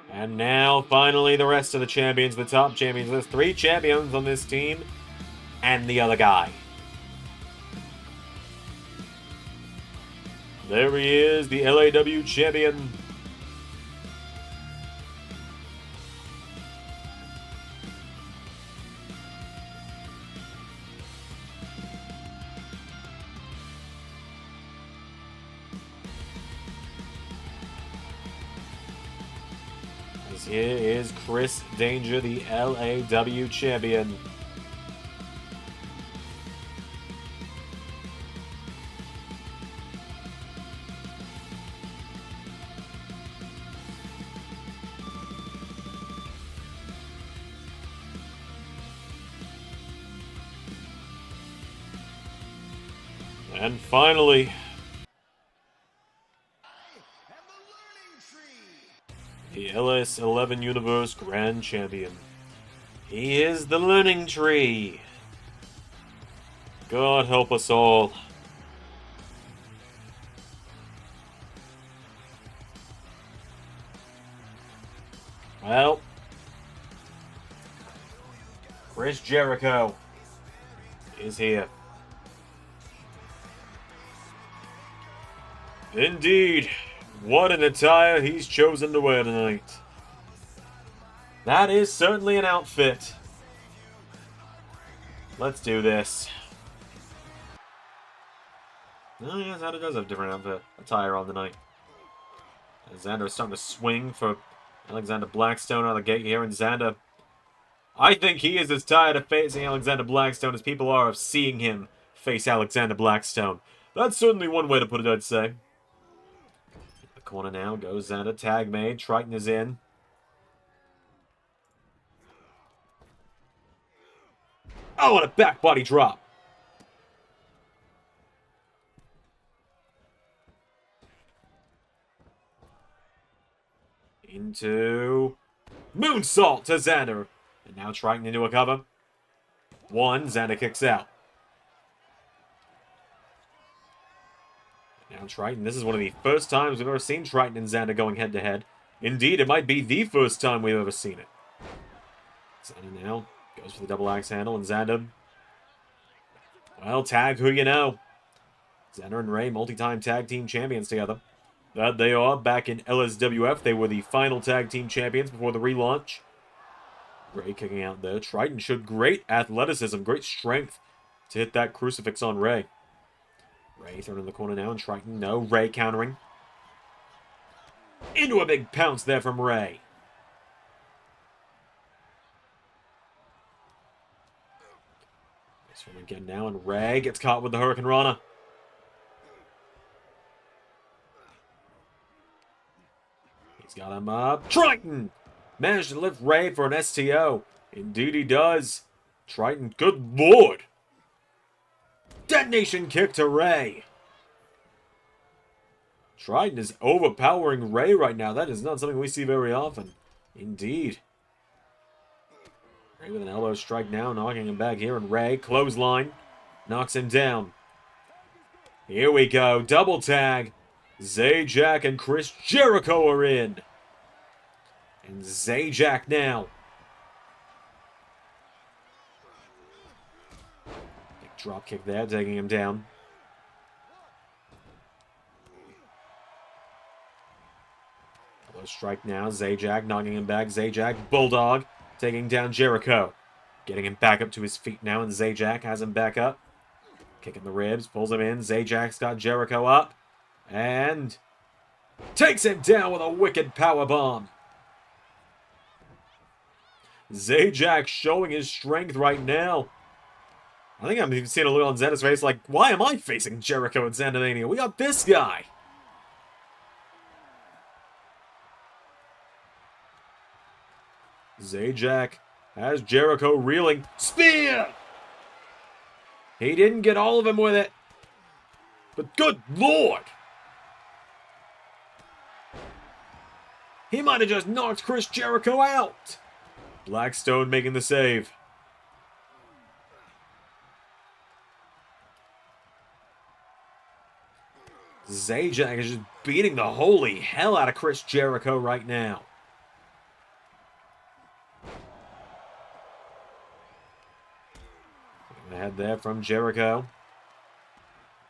And now, finally, the rest of the champions, the top champions. There's 3 champions on this team, and the other guy. There he is, the LAW champion. Here is Chris Danger, the LAW champion. And finally, the LS11 Universe Grand Champion. He is the Learning Tree. God help us all. Well, Chris Jericho is here. Indeed. What an attire he's chosen to wear tonight. That is certainly an outfit. Let's do this. Oh yeah, Xander does have a different outfit attire on tonight. And Xander is starting to swing for Alexander Blackstone out of the gate here, and Xander, I think he is as tired of facing Alexander Blackstone as people are of seeing him face Alexander Blackstone. That's certainly one way to put it, I'd say. Corner now goes Xander, tag made, Triton is in. Oh, and a back body drop. Into moonsault to Xander. And now Triton into a cover. 1, Xander kicks out. Now Triton, this is one of the first times we've ever seen Triton and Xander going head-to-head. Indeed, it might be the first time we've ever seen it. Xander now goes for the double axe handle, and Xander, well, tag who you know. Xander and Ray, multi-time tag team champions together. That they are. Back in LSWF, they were the final tag team champions before the relaunch. Ray kicking out there. Triton showed great athleticism, great strength to hit that crucifix on Ray. Ray thrown in the corner now, and Triton, no. Ray countering. Into a big pounce there from Ray. This one again now, and Ray gets caught with the Hurricane Rana. He's got him up. Triton managed to lift Ray for an STO. Indeed he does. Triton, good lord. Detonation kick to Ray. Triton is overpowering Ray right now. That is not something we see very often. Indeed. Ray with an elbow strike now, knocking him back here. And Ray, clothesline, knocks him down. Here we go. Double tag. Zajac and Chris Jericho are in. And Zajac now. Drop kick there, taking him down. Elbow strike now. Zajac knocking him back. Zajac, Bulldog, taking down Jericho. Getting him back up to his feet now, and Zajac has him back up. Kicking the ribs, pulls him in. Zajac's got Jericho up. And takes him down with a wicked powerbomb. Zajac showing his strength right now. I think I'm even seeing a look on Xander's face like, why am I facing Jericho at ZanderMania? We got this guy! Zajac has Jericho reeling. Spear! He didn't get all of him with it. But good lord! He might have just knocked Chris Jericho out. Blackstone making the save. Zajac is just beating the holy hell out of Chris Jericho right now. Ahead there from Jericho.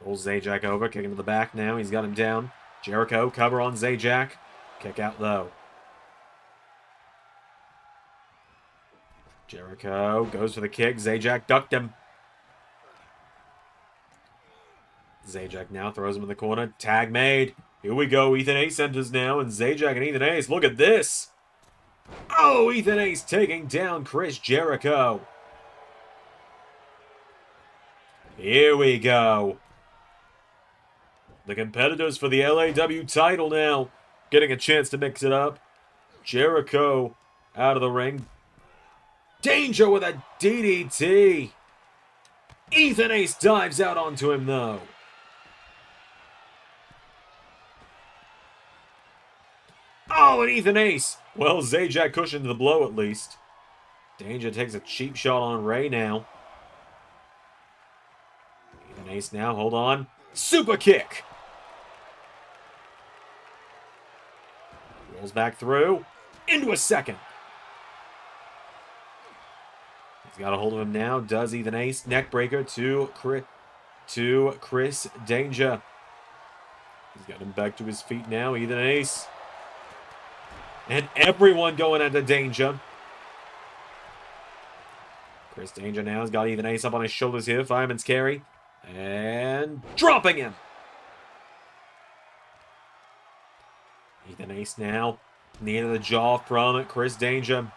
Pulls Zajac over, kicking to the back now. He's got him down. Jericho, cover on Zajac. Kick out though. Jericho goes for the kick. Zajac ducked him. Zajac now throws him in the corner. Tag made. Here we go. Ethan Ace enters now, and Zajac and Ethan Ace. Look at this. Oh, Ethan Ace taking down Chris Jericho. Here we go. The competitors for the LAW title now getting a chance to mix it up. Jericho out of the ring. Danger with a DDT. Ethan Ace dives out onto him though. Oh, and Ethan Ace. Well, Zajac cushioned the blow at least. Danger takes a cheap shot on Ray now. Ethan Ace now, hold on. Super kick. Rolls back through. Into a second. He's got a hold of him now. Does Ethan Ace. Neckbreaker to Chris Danger. He's got him back to his feet now. Ethan Ace. And everyone going into Danger. Chris Danger now has got Ethan Ace up on his shoulders here. Fireman's carry. And dropping him. Ethan Ace now. Knee to the jaw from Chris Danger.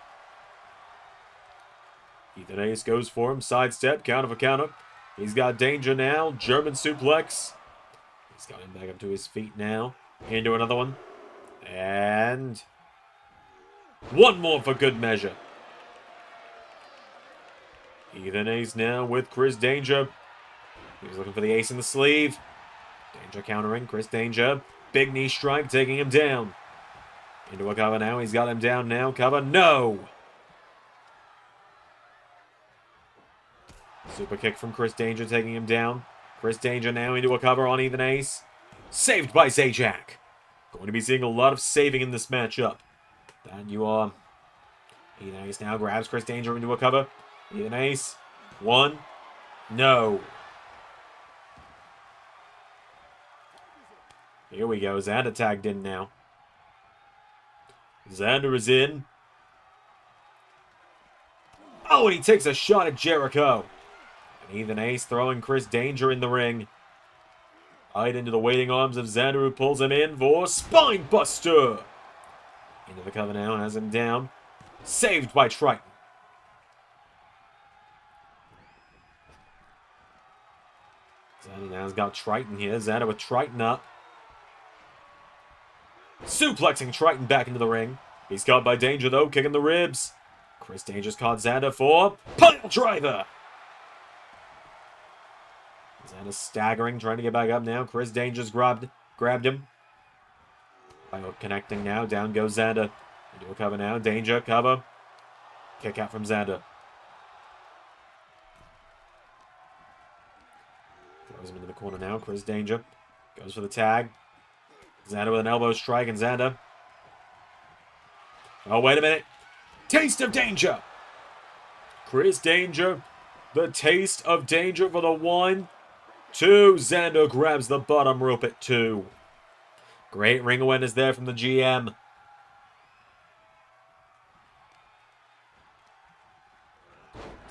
Ethan Ace goes for him. Sidestep. Counter for counter. He's got Danger now. German suplex. He's got him back up to his feet now. Into another one. And one more for good measure. Ethan Ace now with Chris Danger. He's looking for the ace in the sleeve. Danger countering. Chris Danger. Big knee strike taking him down. Into a cover now. He's got him down now. Cover. No! Super kick from Chris Danger taking him down. Chris Danger now into a cover on Ethan Ace. Saved by Zajac. Going to be seeing a lot of saving in this matchup. That you are. Ethan Ace now grabs Chris Danger into a cover. Ethan Ace. One. No. Here we go. Xander tagged in now. Xander is in. Oh, and he takes a shot at Jericho. And Ethan Ace throwing Chris Danger in the ring. Right into the waiting arms of Xander, who pulls him in for Spine Buster. Into the cover now and has him down. Saved by Triton. Xander now has got Triton here. Xander with Triton up. Suplexing Triton back into the ring. He's caught by Danger though, kicking the ribs. Chris Danger's caught Xander for pile driver. Xander's staggering, trying to get back up now. Chris Danger's grabbed him. Connecting now. Down goes Xander. Into a cover now. Danger, cover. Kick out from Xander. Throws him into the corner now. Chris Danger goes for the tag. Xander with an elbow strike, and Xander. Oh, wait a minute. Taste of Danger. Chris Danger. The taste of danger for the 1, 2. Xander grabs the bottom rope at 2. Great ring awareness there from the GM.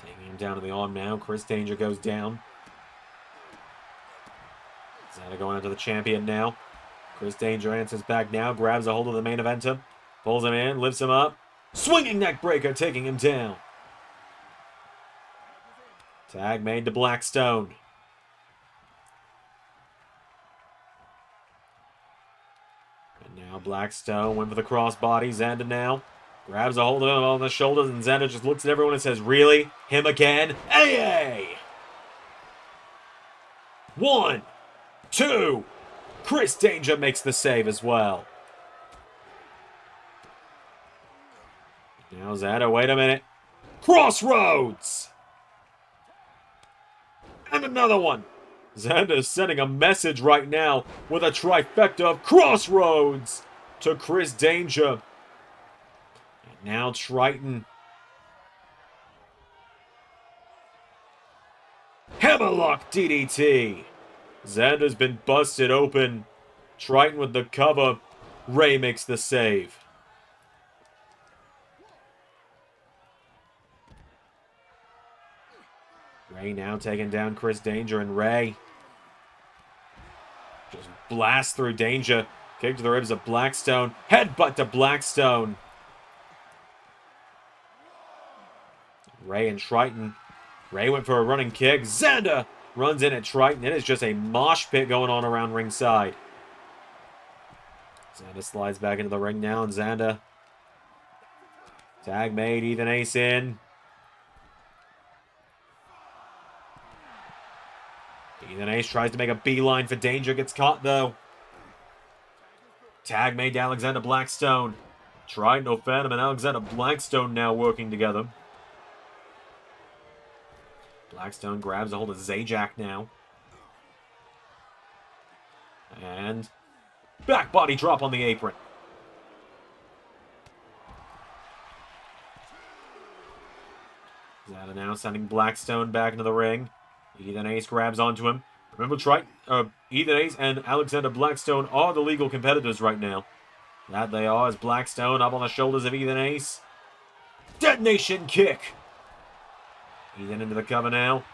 Taking him down to the arm now. Chris Danger goes down. Xander going into the champion now. Chris Danger answers back now. Grabs a hold of the main eventer. Pulls him in. Lifts him up. Swinging neck breaker taking him down. Tag made to Blackstone. And now Blackstone went for the crossbody. Xander now grabs a hold of him on the shoulders, and Xander just looks at everyone and says, "Really? Him again? AA!" 1, 2. Chris Danger makes the save as well. Now Xander, wait a minute. Crossroads! And another one. Xander is sending a message right now with a trifecta of Crossroads to Chris Danger. And now Triton. Hammerlock DDT. Xander's been busted open. Triton with the cover. Ray makes the save. Ray now taking down Chris Danger, and Ray just blasts through Danger. Kick to the ribs of Blackstone. Headbutt to Blackstone. Ray and Triton. Ray went for a running kick. Xander runs in at Triton. It is just a mosh pit going on around ringside. Xander slides back into the ring now, and Xander. Tag made, Ethan Ace in. Ethan Ace tries to make a beeline for Danger, gets caught though. Tag made to Alexander Blackstone. Triton, no Phantom, and Alexander Blackstone now working together. Blackstone grabs a hold of Zajac now. And back body drop on the apron. Xander now sending Blackstone back into the ring. Ethan Ace grabs onto him. Remember, Ethan Ace and Alexander Blackstone are the legal competitors right now. That they are, as Blackstone up on the shoulders of Ethan Ace. Detonation kick. Ethan into the cover now.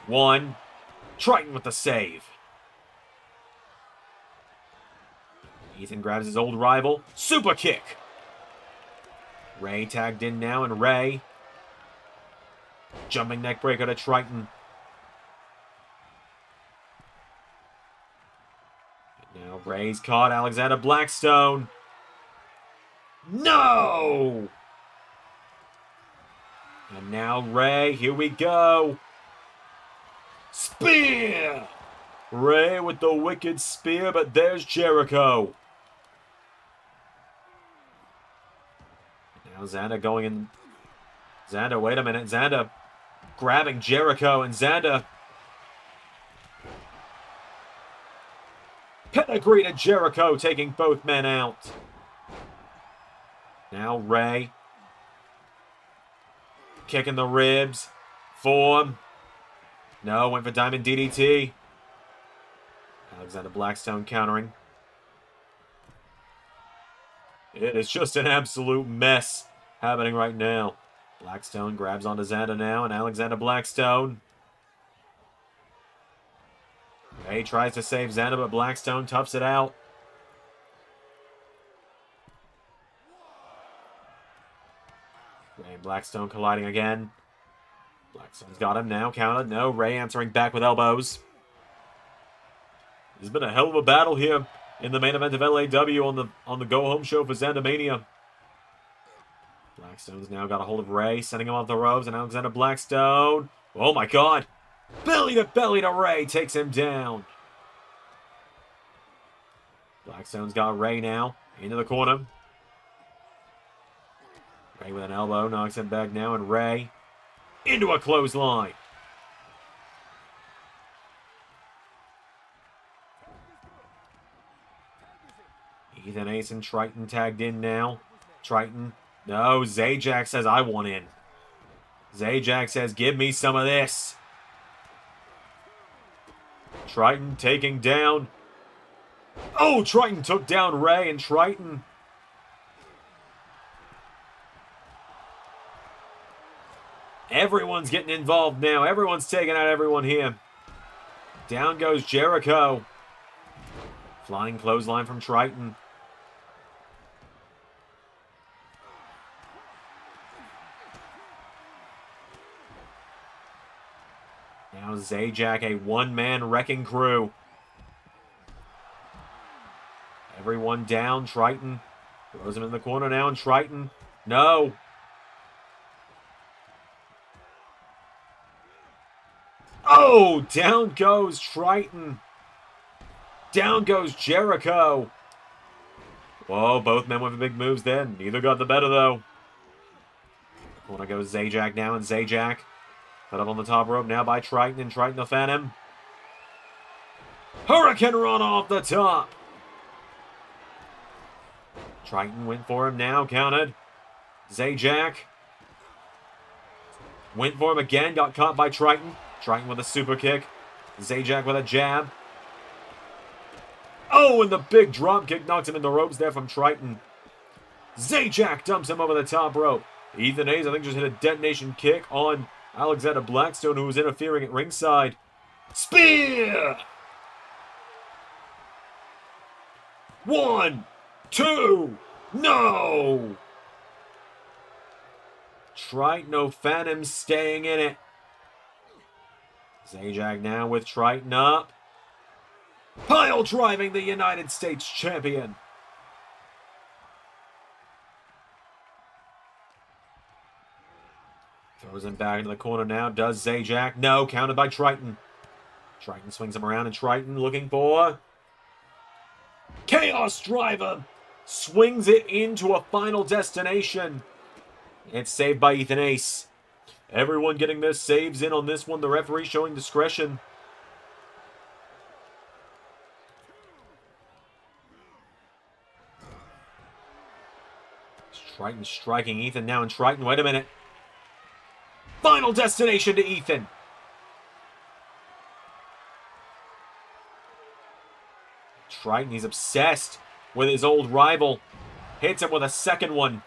1. Triton with the save. Ethan grabs his old rival. Super kick. Ray tagged in now, and Ray. Jumping neck breaker to Triton. Now Ray's caught Alexander Blackstone. No! And now Ray, here we go. Spear! Ray with the wicked spear, but there's Jericho. Now Xander going in. Xander, wait a minute. Xander grabbing Jericho, and Xander. Pedigree to Jericho, taking both men out. Now Ray. Kicking the ribs. Form. No, went for Diamond DDT. Alexander Blackstone countering. It is just an absolute mess happening right now. Blackstone grabs onto Xander now, and Alexander Blackstone. Ray tries to save Xander, but Blackstone toughs it out. Ray and Blackstone colliding again. Blackstone's got him now, counted. No, Ray answering back with elbows. There's been a hell of a battle here in the main event of LAW on the go-home show for ZanderMania. Blackstone's now got a hold of Ray, sending him off the ropes, and Alexander Blackstone. Oh my god! Belly to Ray, takes him down. Blackstone's got Ray now, into the corner. Ray with an elbow, knocks him back now, and Ray into a clothesline. Ethan Ace and Triton tagged in now. Triton. No, Zajac says, I want in. Zajac says, give me some of this. Triton taking down. Oh, Triton took down Ray, and Triton. Everyone's getting involved now. Everyone's taking out everyone here. Down goes Jericho. Flying clothesline from Triton. Now Zajac, a one-man wrecking crew. Everyone down. Triton throws him in the corner now, and Triton, no. Oh, down goes Triton. Down goes Jericho. Whoa, both men went for big moves then. Neither got the better, though. Corner goes Zajac now, and Zajac put up on the top rope now by Triton, and Triton the Phantom. Hurricane run off the top. Triton went for him now, counted. Zajac went for him again, got caught by Triton. Triton with a super kick. Zajac with a jab. Oh, and the big drop kick knocked him in the ropes there from Triton. Zajac dumps him over the top rope. Ethan Hayes, I think, just hit a detonation kick on Eliza Blackstone, who was interfering at ringside. Spear! 1, 2, no! Triton, no Phantom staying in it. Zajac now with Triton up. Pile driving the United States champion. Throws him back into the corner now. Does Zajac? No, countered by Triton. Triton swings him around, and Triton looking for Chaos Driver. Swings it into a final destination. It's saved by Ethan Ace. Everyone getting their saves in on this one. The referee showing discretion. Triton striking Ethan now, and Triton, wait a minute. Final destination to Ethan. Triton, he's obsessed with his old rival. Hits him with a second one.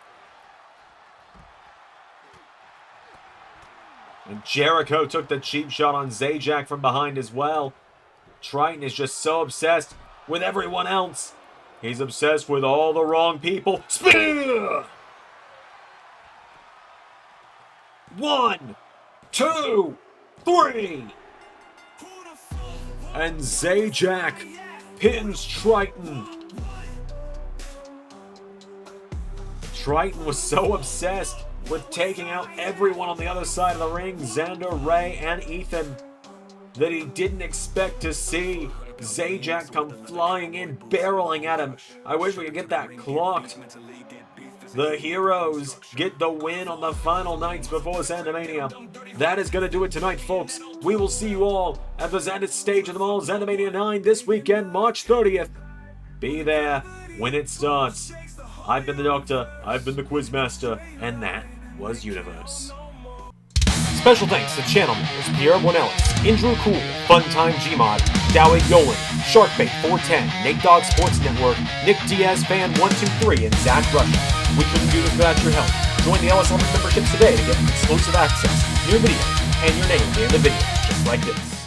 And Jericho took the cheap shot on Zajac from behind as well. Triton is just so obsessed with everyone else. He's obsessed with all the wrong people. Spear! 1, 2, 3. And Zajac pins Triton. Triton was so obsessed with taking out everyone on the other side of the ring, Xander, Ray, and Ethan, that he didn't expect to see Zajac come flying in, barreling at him. I wish we could get that clocked. The Heroes get the win on the final nights before ZanderMania. That is going to do it tonight, folks. We will see you all at the Xander stage of the mall, ZanderMania 9, this weekend, March 30th. Be there when it starts. I've been the Doctor, I've been the Quizmaster, and that was Universe. Special thanks to channel members Pierre Ellis, Andrew Cool, Funtime Gmod, Dowie Yolen, Sharkbait 410, Nate Dogg Sports Network, Nick Diaz Fan 123, and Zach Russia. We couldn't do this without your help. Join the Ellis Element membership today to get exclusive access, new videos, and your name in the video, just like this.